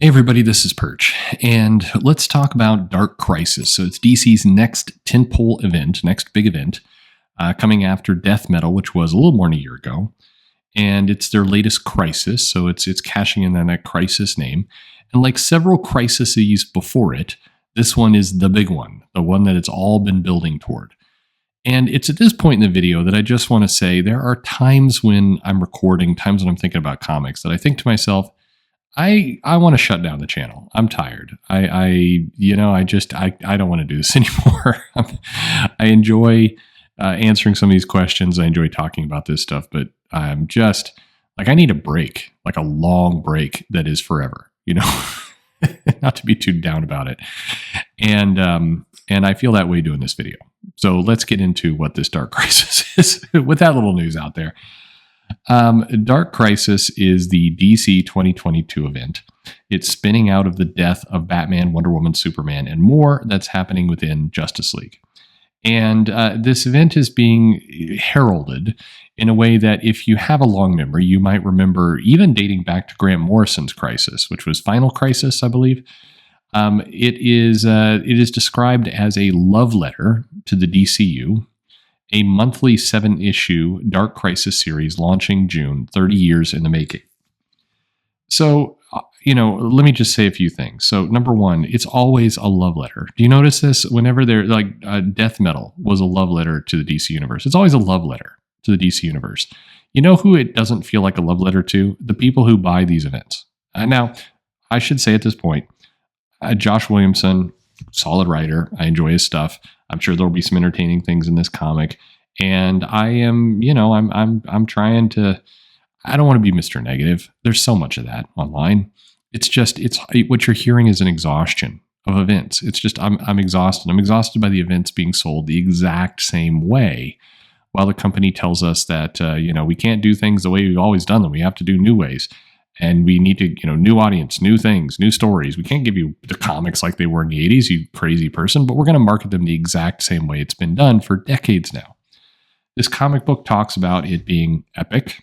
Hey everybody, this is Perch, and let's talk about Dark Crisis. So it's DC's next tentpole event, next big event, coming after Death Metal, which was a little more than a year ago, and it's their latest crisis. So it's cashing in on that crisis name, and like several crises before it, this one is the big one, the one that it's all been building toward. And it's at this point in the video that I just want to say there are times when I'm recording, times when I'm thinking about comics that I think to myself, I want to shut down the channel. I'm tired. I don't want to do this anymore. I enjoy answering some of these questions. I enjoy talking about this stuff, but I'm just like, I need a break, like a long break that is forever, not to be too down about it. And I feel that way doing this video. So let's get into what this Dark Crisis is with that little news out there. Dark Crisis is the DC 2022 event. It's spinning out of the death of Batman, Wonder Woman, Superman, and more that's happening within Justice League. And this event is being heralded in a way that if you have a long memory, you might remember even dating back to Grant Morrison's Crisis, which was Final Crisis, I believe. It is described as a love letter to the DCU, a monthly 7-issue Dark Crisis series launching June, 30 years in the making. So, let me just say a few things. So, number one, it's always a love letter. Do you notice this? Whenever they're like Death Metal was a love letter to the DC Universe. It's always a love letter to the DC Universe. You know who it doesn't feel like a love letter to? The people who buy these events. Now, I should say at this point, Josh Williamson, solid writer. I enjoy his stuff. I'm sure there'll be some entertaining things in this comic. And I am, I'm trying to, I don't want to be Mr. Negative. There's so much of that online. It's what you're hearing is an exhaustion of events. It's just, I'm exhausted. I'm exhausted by the events being sold the exact same way, while the company tells us that, we can't do things the way we've always done them. We have to do new ways. And we need to, new audience, new things, new stories. We can't give you the comics like they were in the 80s, you crazy person, but we're going to market them the exact same way it's been done for decades now. This comic book talks about it being epic.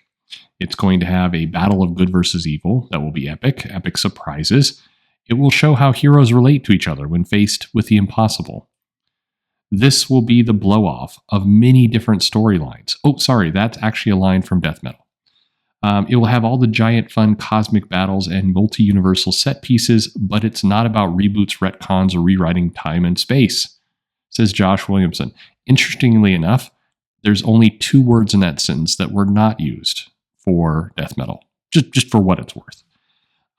It's going to have a battle of good versus evil that will be epic surprises. It will show how heroes relate to each other when faced with the impossible. This will be the blow-off of many different storylines. Oh, sorry, that's actually a line from Death Metal. It will have all the giant fun cosmic battles and multi-universal set pieces, but it's not about reboots, retcons, or rewriting time and space, says Josh Williamson. Interestingly enough, there's only 2 words in that sentence that were not used for Death Metal, just for what it's worth.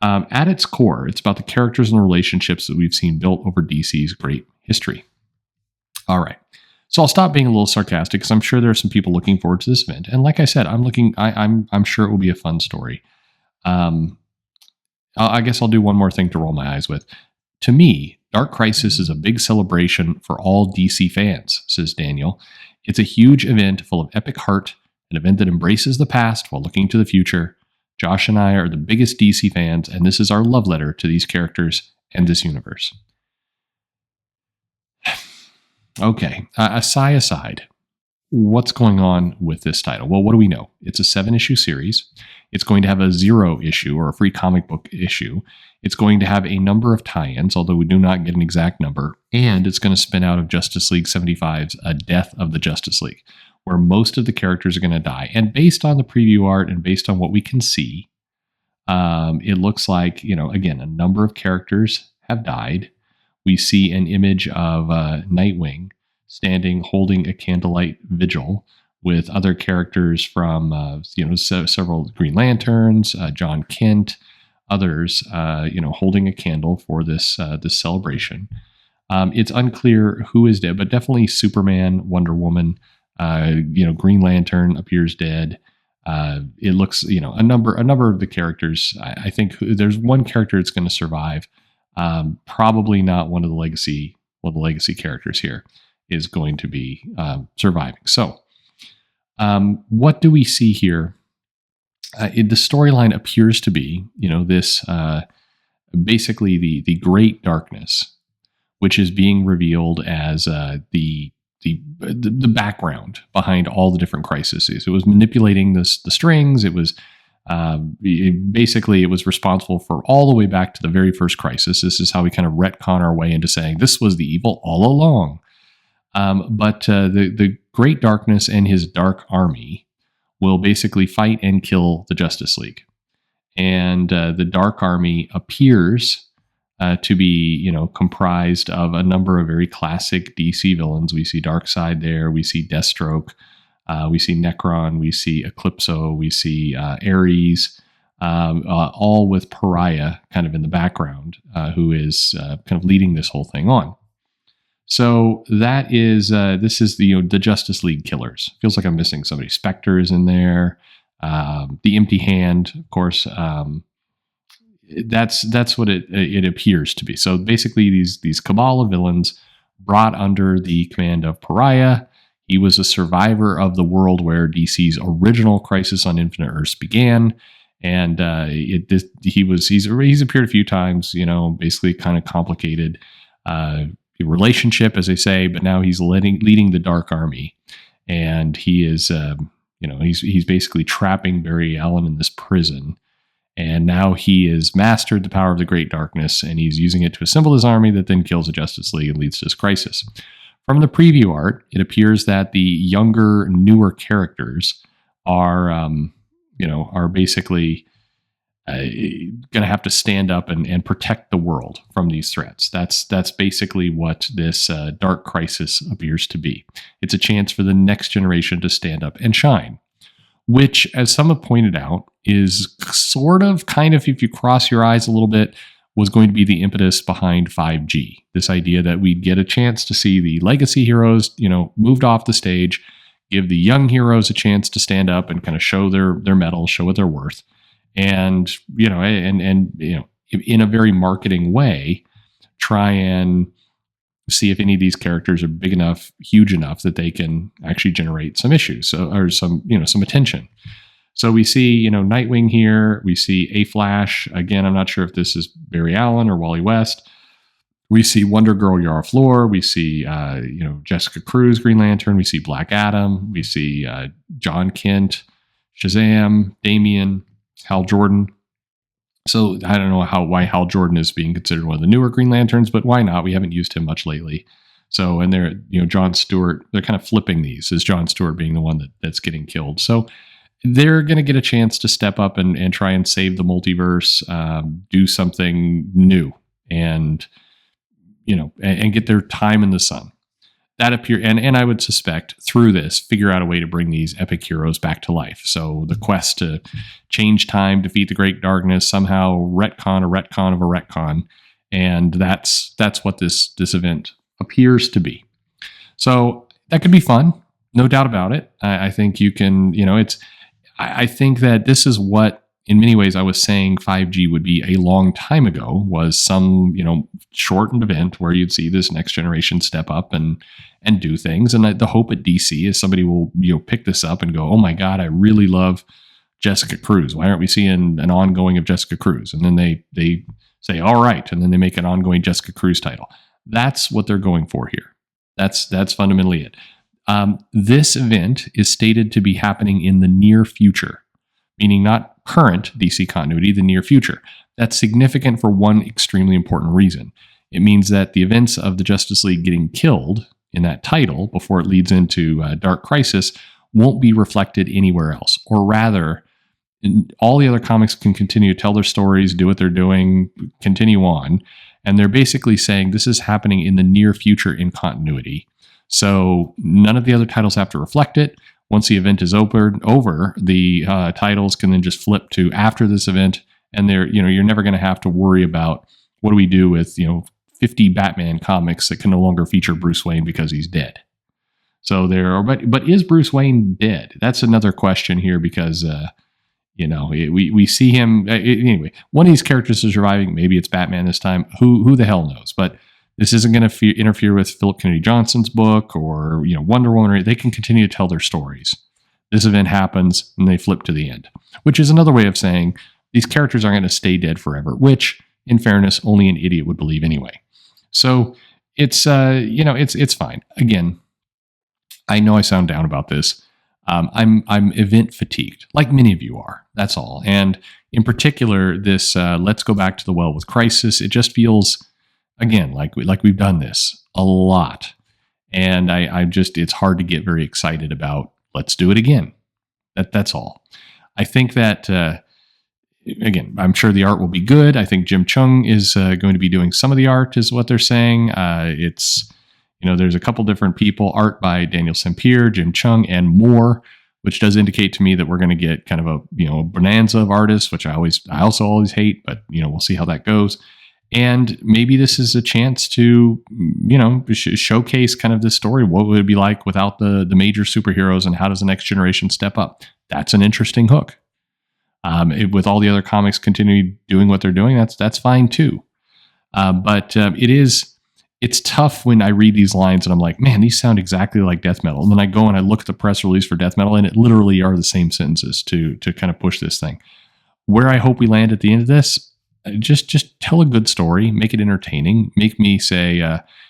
At its core, it's about the characters and relationships that we've seen built over DC's great history. All right. So I'll stop being a little sarcastic because I'm sure there are some people looking forward to this event. And like I said, I'm sure it will be a fun story. I guess I'll do one more thing to roll my eyes with. To me, Dark Crisis is a big celebration for all DC fans, says Daniel. It's a huge event full of epic heart, an event that embraces the past while looking to the future. Josh and I are the biggest DC fans, and this is our love letter to these characters and this universe. Okay, a sigh aside, what's going on with this title? Well, what do we know? It's a 7-issue series. It's going to have a 0 issue or a free comic book issue. It's going to have a number of tie-ins, although we do not get an exact number. And it's going to spin out of Justice League 75's A Death of the Justice League, where most of the characters are going to die. And based on the preview art and based on what we can see, it looks like, again, a number of characters have died. We see an image of Nightwing standing holding a candlelight vigil with other characters from, several Green Lanterns, John Kent, others, holding a candle for this celebration. It's unclear who is dead, but definitely Superman, Wonder Woman, Green Lantern appears dead. It looks, a number of the characters. I think there's one character that's going to survive. Probably not one of the legacy characters here is going to be surviving. So, what do we see here? The storyline appears to be, this basically the Great Darkness, which is being revealed as the background behind all the different crises. It was manipulating the strings. It was Basically, it was responsible for all the way back to the very first crisis. This is how we kind of retcon our way into saying this was the evil all along. But the Great Darkness and his dark army will basically fight and kill the Justice League. And the Dark Army appears to be, comprised of a number of very classic DC villains. We see Darkseid there. We see Deathstroke. We see Necron. We see Eclipso. We see Ares. All with Pariah kind of in the background, who is kind of leading this whole thing on. So that is this is the Justice League killers. Feels like I'm missing somebody. Spectre is in there. The Empty Hand, of course. That's what it appears to be. So basically, these cabal of villains brought under the command of Pariah. He was a survivor of the world where DC's original Crisis on Infinite Earths began, and he's appeared a few times. Basically, kind of complicated relationship, as they say, but now he's leading the Dark Army, and he is he's basically trapping Barry Allen in this prison, and now he has mastered the power of the Great Darkness, and he's using it to assemble his army that then kills the Justice League and leads to this crisis. From the preview art, it appears that the younger, newer characters are basically going to have to stand up and protect the world from these threats. That's basically what this dark crisis appears to be. It's a chance for the next generation to stand up and shine, which, as some have pointed out, is sort of, kind of, if you cross your eyes a little bit, was going to be the impetus behind 5G. This idea that we'd get a chance to see the legacy heroes, moved off the stage, give the young heroes a chance to stand up and kind of show their mettle, show what they're worth. And in a very marketing way, try and see if any of these characters are big enough, huge enough that they can actually generate some issues or some attention. So we see, Nightwing here. We see A Flash. Again, I'm not sure if this is Barry Allen or Wally West. We see Wonder Girl, Yara Flor. We see, Jessica Cruz, Green Lantern. We see Black Adam. We see John Kent, Shazam, Damian, Hal Jordan. So I don't know why Hal Jordan is being considered one of the newer Green Lanterns, but why not? We haven't used him much lately. So, and they're, John Stewart, they're kind of flipping these as John Stewart being the one that's getting killed. So they're going to get a chance to step up and try and save the multiverse, do something new, and get their time in the sun. That appear, and I would suspect through this, figure out a way to bring these epic heroes back to life. So the quest to change time, defeat the Great Darkness, somehow retcon a retcon of a retcon, and that's what this event appears to be. So that could be fun, no doubt about it. I think you can, I think that this is what, in many ways, I was saying 5G would be a long time ago, was some, shortened event where you'd see this next generation step up and do things. And the hope at DC is somebody will, pick this up and go, oh my God, I really love Jessica Cruz. Why aren't we seeing an ongoing of Jessica Cruz? And then they say, all right. And then they make an ongoing Jessica Cruz title. That's what they're going for here. That's fundamentally it. This event is stated to be happening in the near future, meaning not current DC continuity, the near future. That's significant for one extremely important reason. It means that the events of the Justice League getting killed in that title before it leads into Dark Crisis won't be reflected anywhere else. Or rather, all the other comics can continue to tell their stories, do what they're doing, continue on. And they're basically saying this is happening in the near future in continuity. So none of the other titles have to reflect it. Once the event is over, the titles can then just flip to after this event, and you're never going to have to worry about what do we do with 50 Batman comics that can no longer feature Bruce Wayne because he's dead. So but is Bruce Wayne dead? That's another question here because we see him anyway. One of these characters is surviving. Maybe it's Batman this time. Who the hell knows? But this isn't going to interfere with Philip Kennedy Johnson's book or Wonder Woman. They can continue to tell their stories. This event happens and they flip to the end, which is another way of saying these characters aren't going to stay dead forever. Which, in fairness, only an idiot would believe anyway. So it's it's fine. Again, I know I sound down about this. I'm event fatigued, like many of you are. That's all. And in particular, this Let's Go Back to the Well with Crisis. It just feels, again, like we've done this a lot, and I just it's hard to get very excited about. Let's do it again. That's all. I think that. Again, I'm sure the art will be good. I think Jim Chung is going to be doing some of the art, is what they're saying. It's, there's a couple different people, art by Daniel Sempier, Jim Chung, and more, which does indicate to me that we're going to get kind of a bonanza of artists, which I also always hate, but we'll see how that goes. And maybe this is a chance to, showcase kind of this story. What would it be like without the major superheroes, and how does the next generation step up? That's an interesting hook. With all the other comics continuing doing what they're doing, that's fine too. But it's tough when I read these lines and I'm like, man, these sound exactly like death metal. And then I go and I look at the press release for death metal, and it literally are the same sentences to kind of push this thing. Where I hope we land at the end of this, just tell a good story, make it entertaining, make me say,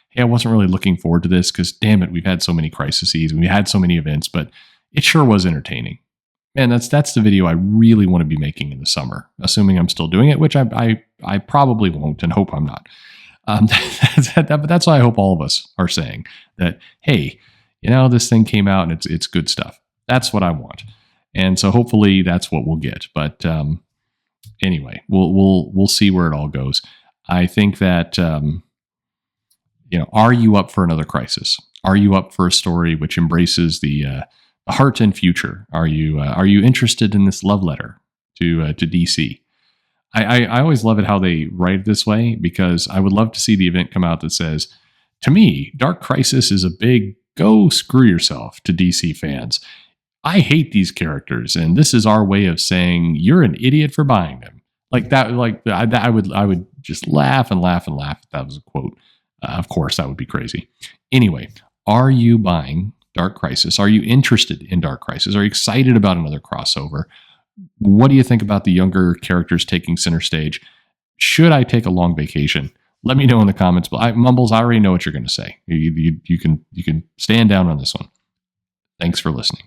hey, I wasn't really looking forward to this because damn it, we've had so many crises and we had so many events, but it sure was entertaining. Man, that's the video I really want to be making in the summer, assuming I'm still doing it, which I probably won't, and hope I'm not. But that's why I hope all of us are saying that, hey, this thing came out and it's good stuff. That's what I want, and so hopefully that's what we'll get. But anyway, we'll see where it all goes. I think that are you up for another crisis? Are you up for a story which embraces the heart and future? Are you interested in this love letter to DC? I always love it how they write it this way, because I would love to see the event come out that says, to me, Dark Crisis is a big go screw yourself to DC fans. I hate these characters, and this is our way of saying you're an idiot for buying them. Like that, I would just laugh and laugh and laugh if that was a quote. Of course, that would be crazy. Anyway, are you buying Dark Crisis? Are you interested in Dark Crisis? Are you excited about another crossover? What do you think about the younger characters taking center stage? Should I take a long vacation? Let me know in the comments. But Mumbles, I already know what you're going to say. You can stand down on this one. Thanks for listening.